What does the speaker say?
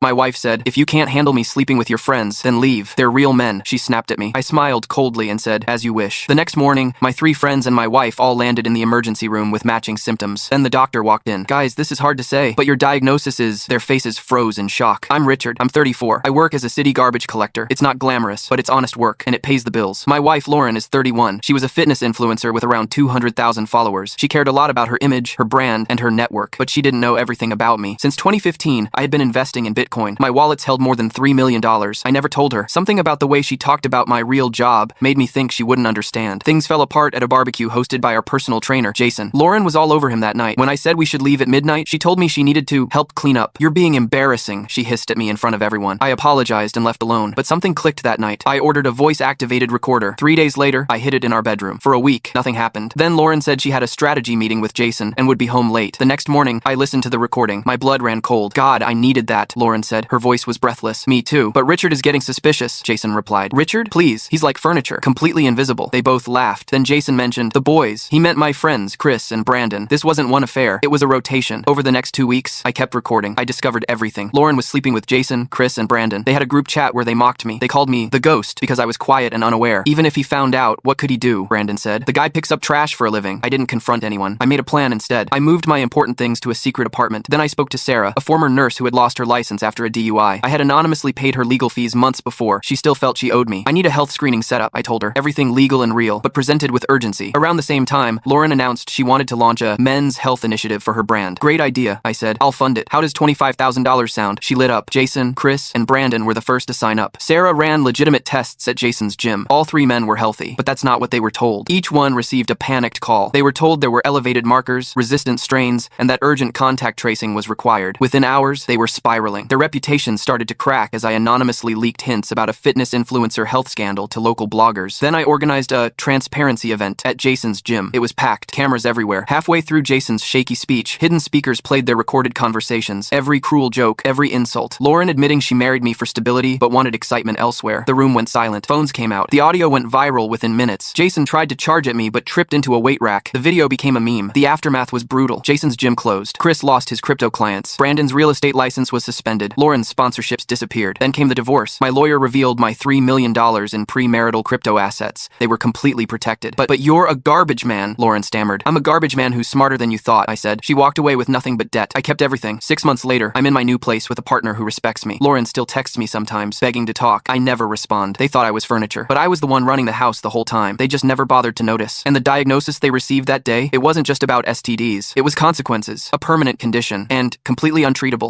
My wife said, "If you can't handle me sleeping with your friends, then leave. They're real men." She snapped at me. I smiled coldly and said, "As you wish." The next morning, my 3 friends and my wife all landed in the emergency room with matching symptoms. Then the doctor walked in. "Guys, this is hard to say, but your diagnosis is..." Their faces froze in shock. "I'm Richard. I'm 34. I work as a city garbage collector. It's not glamorous, but it's honest work, and it pays the bills." My wife, Lauren, is 31. She was a fitness influencer with around 200,000 followers. She cared a lot about her image, her brand, and her network, but she didn't know everything about me. Since 2015, I had been investing in Bitcoin. My wallets held more than $3 million. I never told her. Something about the way she talked about my real job made me think she wouldn't understand. Things fell apart at a barbecue hosted by our personal trainer, Jason. Lauren was all over him that night. When I said we should leave at midnight, she told me she needed to help clean up. "You're being embarrassing," she hissed at me in front of everyone. I apologized and left alone, but something clicked that night. I ordered a voice-activated recorder. 3 days later, I hid it in our bedroom. For a week, nothing happened. Then Lauren said she had a strategy meeting with Jason and would be home late. The next morning, I listened to the recording. My blood ran cold. "God, I needed that," Lauren said. Her voice was breathless. "Me too. But Richard is getting suspicious," Jason replied. "Richard? Please. He's like furniture. Completely invisible." They both laughed. Then Jason mentioned the boys. He meant my friends, Chris and Brandon. This wasn't one affair. It was a rotation. Over the next 2 weeks, I kept recording. I discovered everything. Lauren was sleeping with Jason, Chris, and Brandon. They had a group chat where they mocked me. They called me the ghost because I was quiet and unaware. Even if he found out, what could he do? Brandon said. "The guy picks up trash for a living." I didn't confront anyone. I made a plan instead. I moved my important things to a secret apartment. Then I spoke to Sarah, a former nurse who had lost her license after a DUI. I had anonymously paid her legal fees months before. She still felt she owed me. "I need a health screening set up," I told her. "Everything legal and real, but presented with urgency." Around the same time, Lauren announced she wanted to launch a men's health initiative for her brand. "Great idea," I said. "I'll fund it. How does $25,000 sound?" She lit up. Jason, Chris, and Brandon were the first to sign up. Sarah ran legitimate tests at Jason's gym. All 3 men were healthy, but that's not what they were told. Each one received a panicked call. They were told there were elevated markers, resistant strains, and that urgent contact tracing was required. Within hours, they were spiraling. Their reputations started to crack as I anonymously leaked hints about a fitness influencer health scandal to local bloggers. Then I organized a transparency event at Jason's gym. It was packed, cameras everywhere. Halfway through Jason's shaky speech, hidden speakers played their recorded conversations. Every cruel joke, every insult. Lauren admitting she married me for stability, but wanted excitement elsewhere. The room went silent. Phones came out. The audio went viral within minutes. Jason tried to charge at me, but tripped into a weight rack. The video became a meme. The aftermath was brutal. Jason's gym closed. Chris lost his crypto clients. Brandon's real estate license was suspended. Lauren's sponsorships disappeared. Then came the divorce. My lawyer revealed my $3 million in premarital crypto assets. They were completely protected. But you're a garbage man," Lauren stammered. "I'm a garbage man who's smarter than you thought," I said. She walked away with nothing but debt. I kept everything. 6 months later, I'm in my new place with a partner who respects me. Lauren still texts me sometimes, begging to talk. I never respond. They thought I was furniture. But I was the one running the house the whole time. They just never bothered to notice. And the diagnosis they received that day, it wasn't just about STDs. It was consequences, a permanent condition, and completely untreatable.